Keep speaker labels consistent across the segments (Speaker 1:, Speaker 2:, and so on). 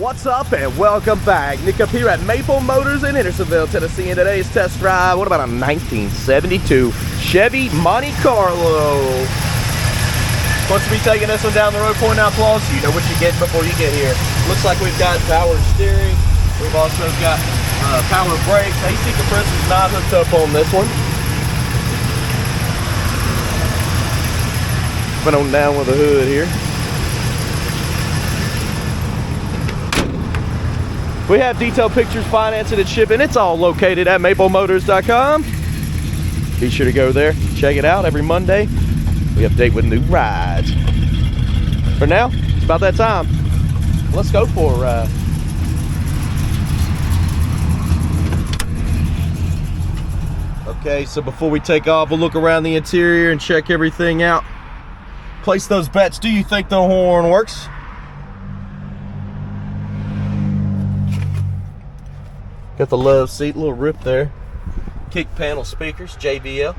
Speaker 1: What's up and welcome back. Nick up here at Maple Motors in Hendersonville, Tennessee, and today's test drive, what about a 1972 Chevy Monte Carlo? Supposed to be taking this one down the road, pointing out flaws so you know what you get before you get here. Looks like we've got power steering. We've also got power brakes. AC compressor's not hooked up on this one. Went on down with the hood here. We have detailed pictures, financing, and shipping. It's all located at maplemotors.com. Be sure to go there, check it out. Every Monday, we update with new rides. For now, it's about that time. Let's go for a ride. Okay, so before we take off, we'll look around the interior and check everything out. Place those bets. Do you think the horn works? Got the love seat, a little rip there. Kick panel speakers, JBL.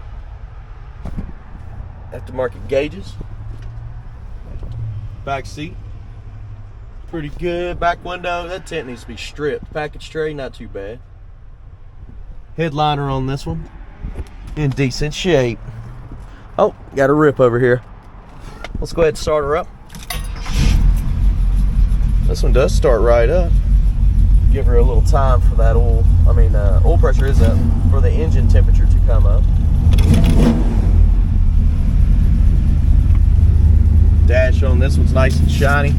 Speaker 1: Aftermarket gauges. Back seat, pretty good. Back window, that tent needs to be stripped. Package tray, not too bad. Headliner on this one, in decent shape. Oh, got a rip over here. Let's go ahead and start her up. This one does start right up. Give her a little time for that oil pressure is up, for the engine temperature to come up. Dash on this one's nice and shiny.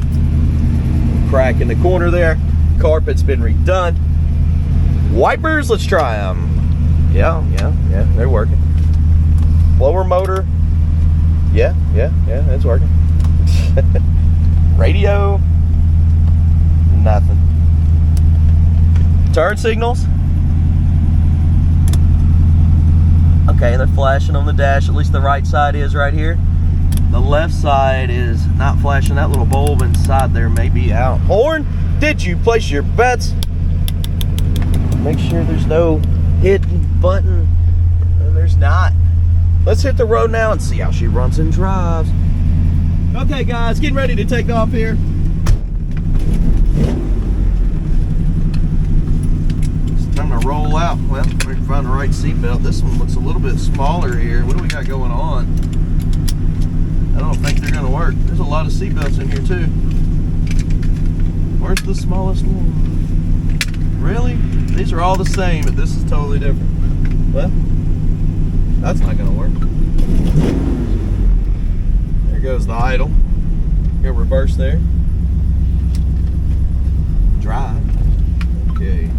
Speaker 1: Crack in the corner there. Carpet's been redone. Wipers, let's try them. Yeah, they're working. Blower motor, yeah, it's working. Radio, nothing. Turn signals, okay, they're flashing on the dash. At least the right side is right here. The left side is not flashing. That little bulb inside there may be out. Horn, did you place your bets? Make sure there's no hidden button, and there's not. Let's hit the road now and see how she runs and drives. Okay guys, getting ready to take off here. Time to roll out. Well, we can find the right seatbelt. This one looks a little bit smaller here. What do we got going on? I don't think they're going to work. There's a lot of seatbelts in here too. Where's the smallest one? Really? These are all the same, but this is totally different. Well, that's not going to work. There goes the idle. Got reverse there. Drive. Okay.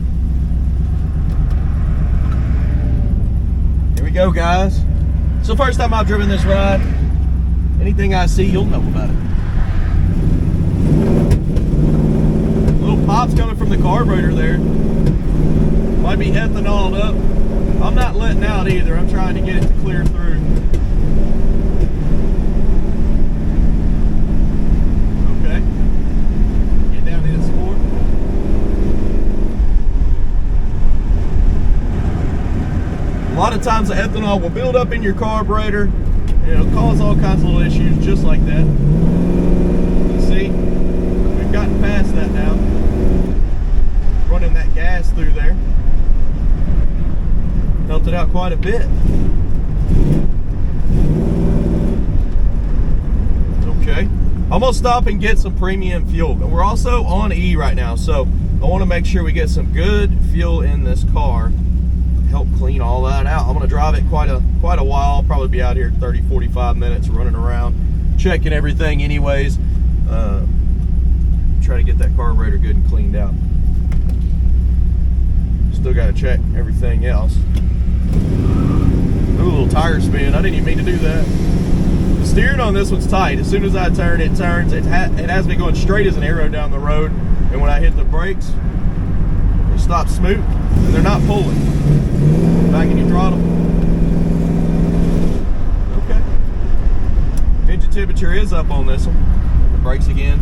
Speaker 1: Go guys. So first time I've driven this ride. Anything I see, you'll know about it. Little pops coming from the carburetor there. Might be ethanoled up. I'm not letting out either. I'm trying to get it to clear through. Okay. Get down in some more. A lot of times the ethanol will build up in your carburetor and it'll cause all kinds of little issues just like that. You see, we've gotten past that now. Running that gas through there. Helped it out quite a bit. Okay, I'm gonna stop and get some premium fuel. But we're also on E right now, so I wanna make sure we get some good fuel in this car. Help clean all that out. I'm going to drive it quite a while. I'll probably be out here 30-45 minutes running around checking everything anyways. Try to get that carburetor good and cleaned out. Still got to check everything else. Ooh, a little tire spin. I didn't even mean to do that. The steering on this one's tight. As soon as I turn, it turns. It has me going straight as an arrow down the road, and when I hit the brakes, they stop smooth and they're not pulling. Back in your throttle. Okay. Engine temperature is up on this one. The brakes again,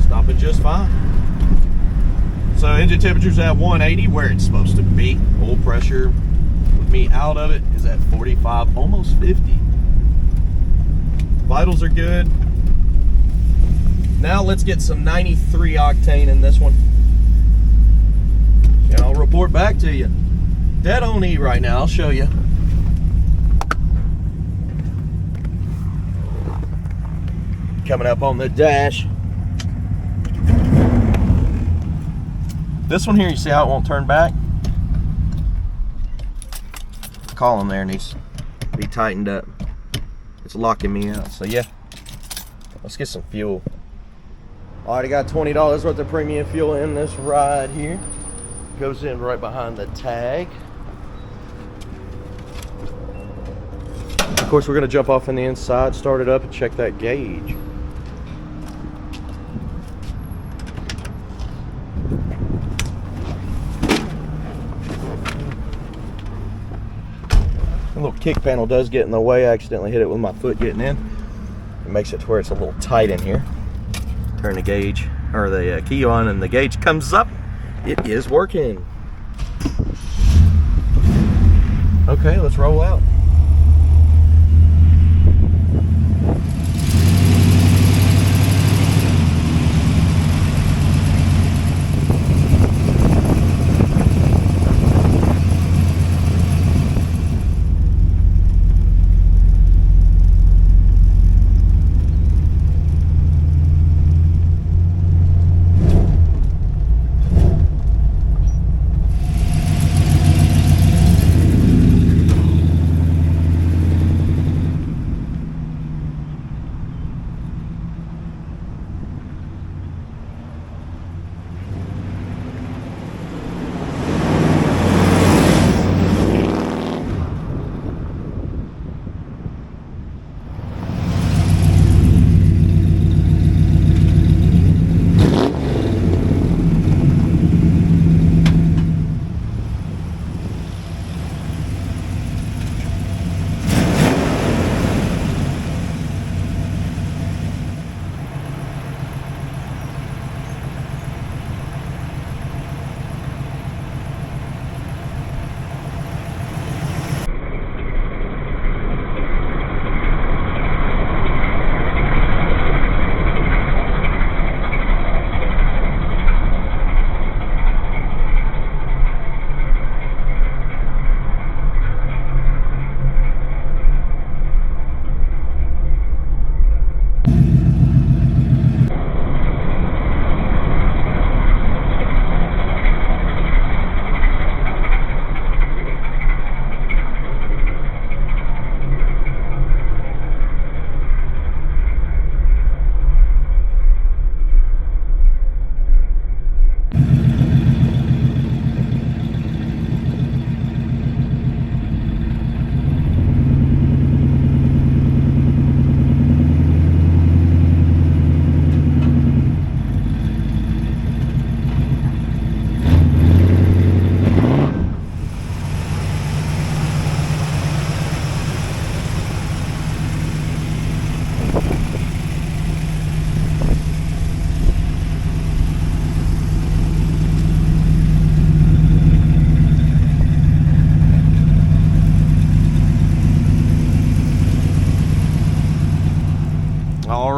Speaker 1: stopping just fine. So engine temperature's at 180, where it's supposed to be. Oil pressure, with me out of it, is at 45, almost 50. Vitals are good. Now let's get some 93 octane in this one, and I'll report back to you. Dead on E right now. I'll show you. Coming up on the dash. This one here, you see how it won't turn back? The column there needs to be tightened up. It's locking me out. So yeah, let's get some fuel. Already got $20 worth of premium fuel in this ride here. Goes in right behind the tag. Of course, we're gonna jump off on the inside, start it up, and check that gauge. The little kick panel does get in the way. I accidentally hit it with my foot getting in. It makes it to where it's a little tight in here. Turn the gauge, or the key on, and the gauge comes up. It is working. Okay, let's roll out.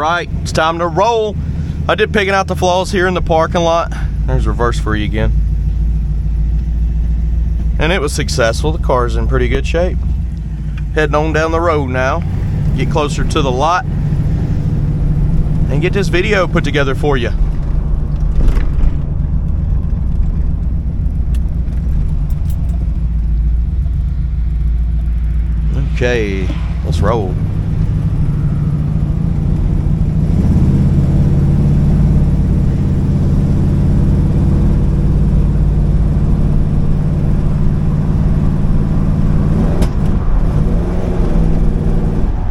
Speaker 1: right, it's time to roll. I did picking out the flaws here in the parking lot. There's reverse for you again. And it was successful. The car's in pretty good shape. Heading on down the road now. Get closer to the lot and get this video put together for you. Okay, let's roll.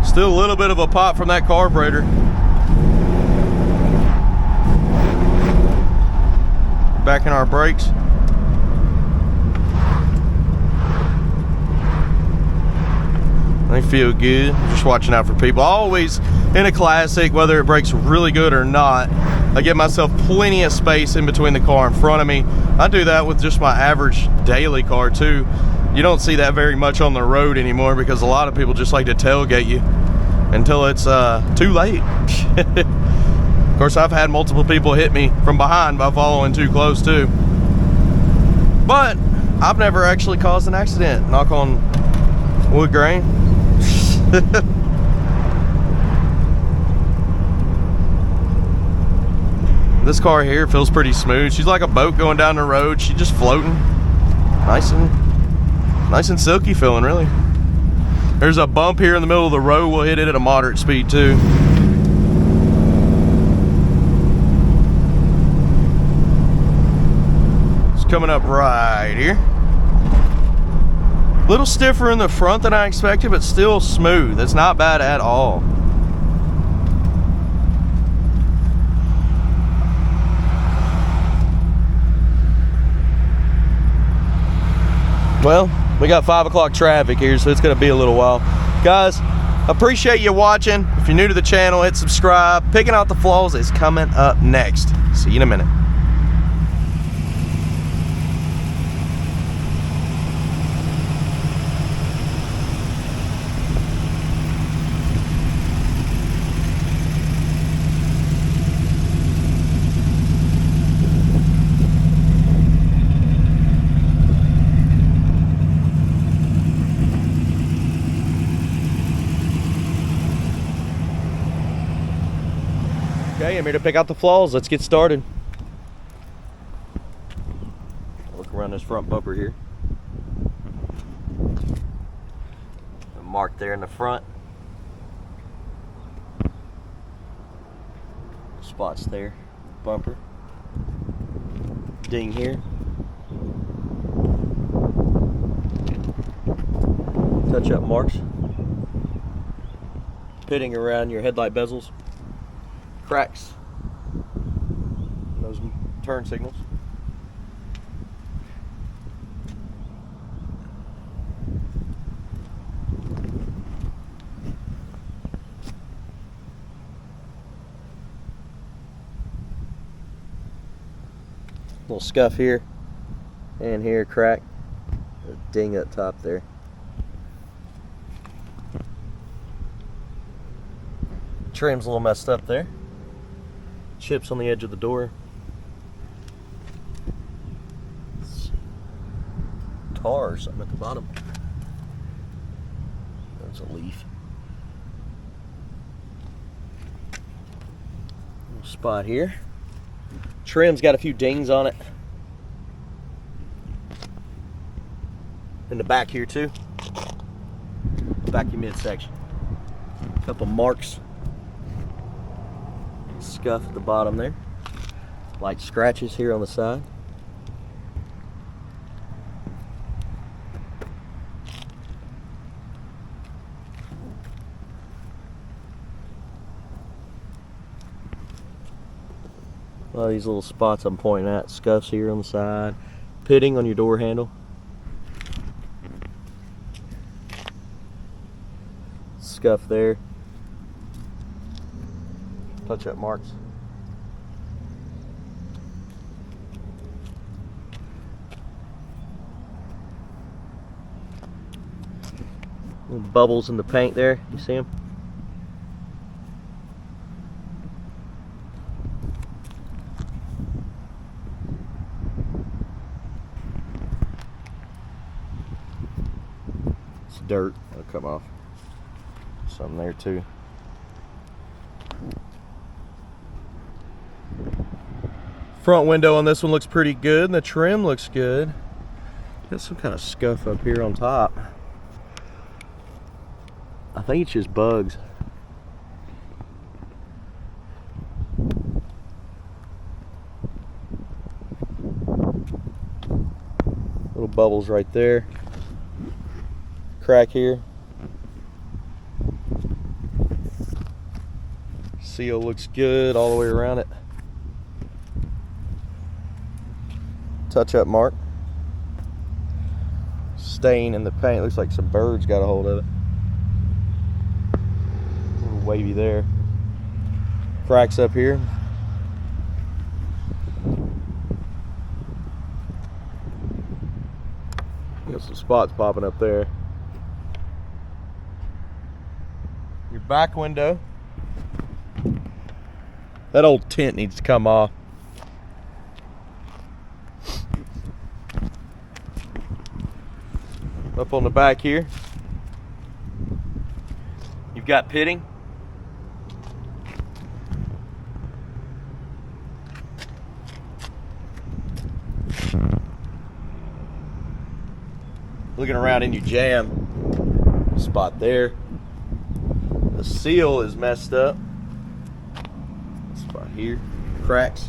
Speaker 1: Still a little bit of a pop from that carburetor. Backing our brakes. They feel good. Just watching out for people. Always in a classic, whether it brakes really good or not, I give myself plenty of space in between the car in front of me. I do that with just my average daily car too. You don't see that very much on the road anymore because a lot of people just like to tailgate you until it's too late. Of course, I've had multiple people hit me from behind by following too close too. But I've never actually caused an accident, knock on wood grain. This car here feels pretty smooth. She's like a boat going down the road. She's just floating. Nice and silky feeling, really. There's a bump here in the middle of the road. We'll hit it at a moderate speed too. Coming up right here. A little stiffer in the front than I expected, but still smooth. It's not bad at all. Well, we got 5 o'clock traffic here, so it's gonna be a little while. Guys, appreciate you watching. If you're new to the channel, hit subscribe. Picking out the flaws is coming up next. See you in a minute. Okay, I'm here to pick out the flaws. Let's get started. Look around this front bumper here. Mark there in the front. Spots there. Bumper. Ding here. Touch-up marks. Pitting around your headlight bezels. Cracks. Those turn signals. Little scuff here and here, crack. A ding up top there. Trim's a little messed up there. Chips on the edge of the door. It's tar or something at the bottom. There's a leaf. Little spot here. Trim's got a few dings on it. In the back here too. Back your midsection. A couple marks. Scuff at the bottom there. Light scratches here on the side. A lot of these little spots I'm pointing at. Scuffs here on the side. Pitting on your door handle. Scuff there. Touch-up marks. Little bubbles in the paint there. You see them? It's dirt. It'll come off. Something there too. Front window on this one looks pretty good, and the trim looks good. Got some kind of scuff up here on top. I think it's just bugs. Little bubbles right there. Crack here. Seal looks good all the way around it. Touch-up mark. Stain in the paint. Looks like some birds got a hold of it. A little wavy there. Cracks up here. Got some spots popping up there. Your back window. That old tent needs to come off. Up on the back here, you've got pitting. Looking around in your jam spot there, the seal is messed up. This spot here, cracks.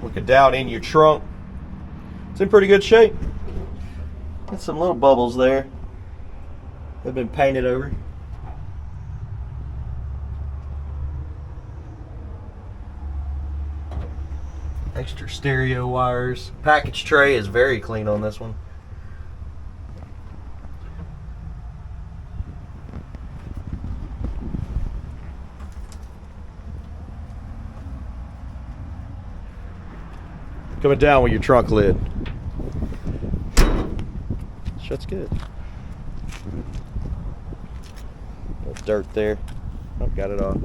Speaker 1: Looking down in your trunk, it's in pretty good shape. Got some little bubbles there. They've been painted over. Extra stereo wires. Package tray is very clean on this one. Coming down with your trunk lid. Shuts good. Little dirt there. I've got it off.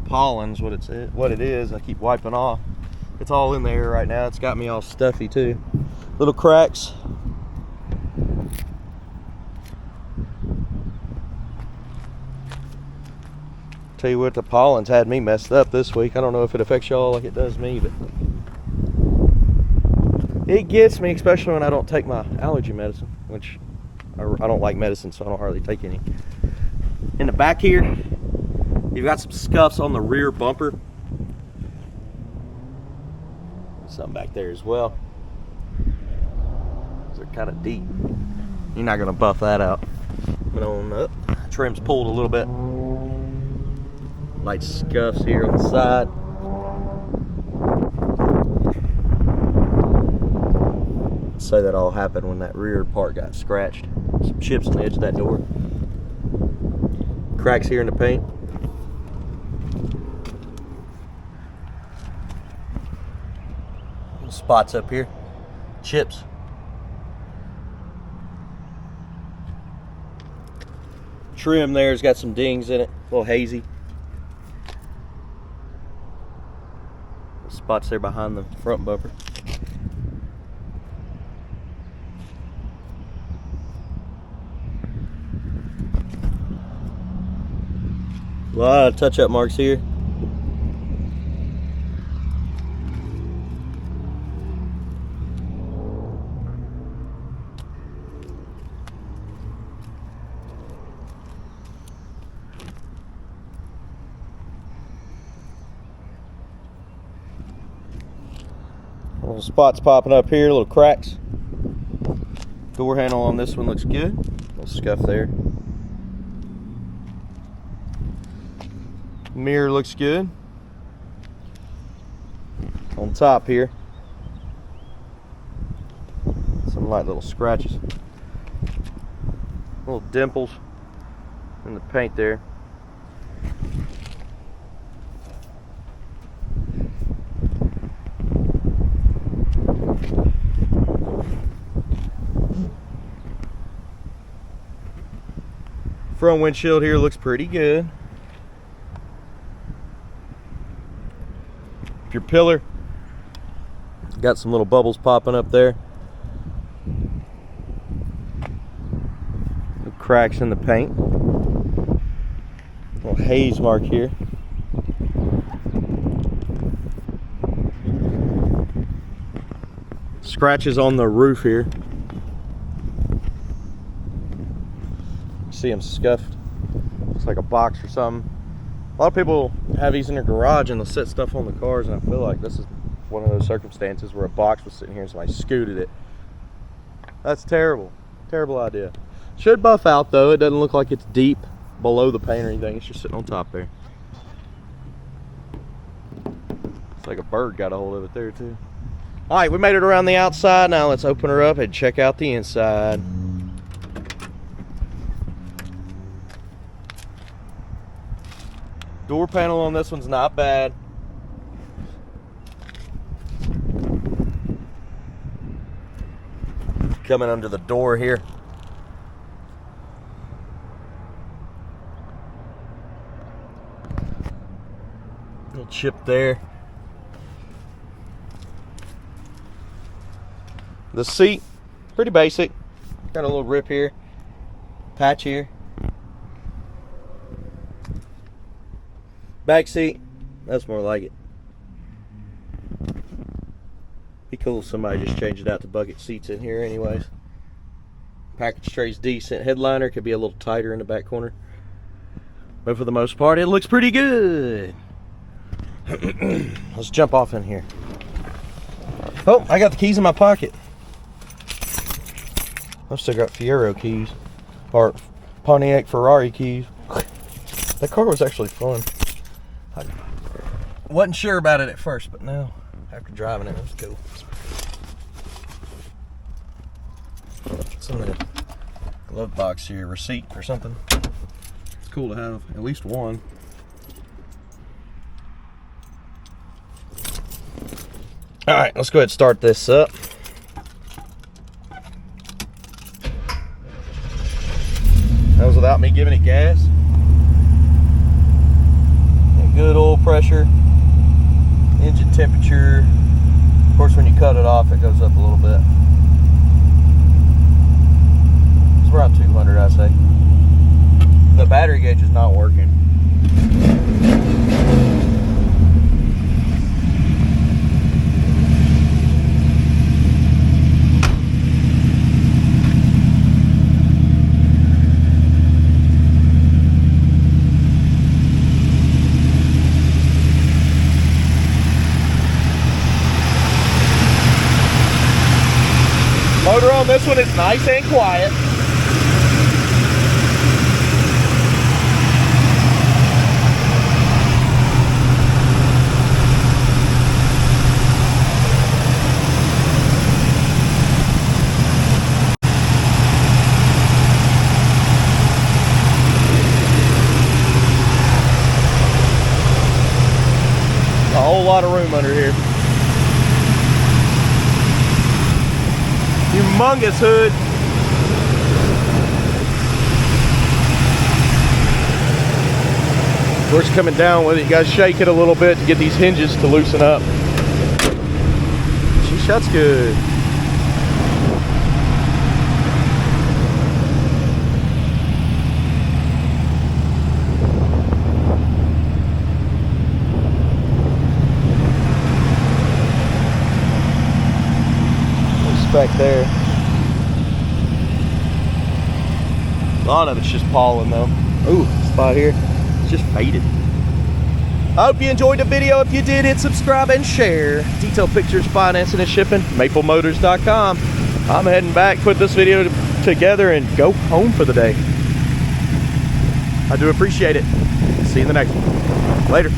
Speaker 1: Pollen's what it is. I keep wiping off. It's all in the air right now. It's got me all stuffy too. Little cracks. Tell you what, the pollen's had me messed up this week. I don't know if it affects y'all like it does me, but it gets me, especially when I don't take my allergy medicine, which I don't like medicine, so I don't hardly take any. In the back here, you've got some scuffs on the rear bumper. Something back there as well. They're kind of deep. You're not gonna buff that out. But on up, trim's pulled a little bit. Light scuffs here on the side. I'd say that all happened when that rear part got scratched. Some chips on the edge of that door. Cracks here in the paint. Little spots up here. Chips. Trim there's got some dings in it. A little hazy. Spots there behind the front bumper. A lot of touch-up marks here. Little spots popping up here, little cracks. Door handle on this one looks good. Little scuff there. Mirror looks good. On top here, some light little scratches. Little dimples in the paint there. Front windshield here looks pretty good. Your pillar, got some little bubbles popping up there. Little cracks in the paint. Little haze mark here. Scratches on the roof here. See them scuffed. Looks like a box or something. A lot of people have these in their garage and they'll set stuff on the cars, and I feel like this is one of those circumstances where a box was sitting here and somebody scooted it. That's terrible. Terrible idea. Should buff out though. It doesn't look like it's deep below the paint or anything. It's just sitting on top there. It's like a bird got a hold of it there too. Alright, we made it around the outside. Now let's open her up and check out the inside. Door panel on this one's not bad. Coming under the door here. Little chip there. The seat, pretty basic. Got a little rip here, patch here. Back seat, that's more like it. Be cool if somebody just changed it out to bucket seats in here anyways. Package tray's decent. Headliner could be a little tighter in the back corner, but for the most part it looks pretty good. Let's jump off in here. Oh, I got the keys in my pocket. I've still got Fiero keys, or Pontiac Ferrari keys. That car was actually fun. I wasn't sure about it at first, but now, after driving it, it was cool. What's in the glove box here? Receipt or something? It's cool to have at least one. All right, let's go ahead and start this up. That was without me giving it gas. And good oil pressure, engine temperature. Of course, when you cut it off, it goes up a little bit. It's around 200, I say. The battery gauge is not working. Motor on this one is nice and quiet. A whole lot of room under here. Humongous hood. Of course, coming down with it, you guys shake it a little bit to get these hinges to loosen up. She shuts good. Back there. A lot of it's just pollen though. Ooh, spot here. It's just faded. I hope you enjoyed the video. If you did, hit subscribe and share. Detailed pictures, financing, and shipping. MapleMotors.com. I'm heading back, put this video together, and go home for the day. I do appreciate it. See you in the next one. Later.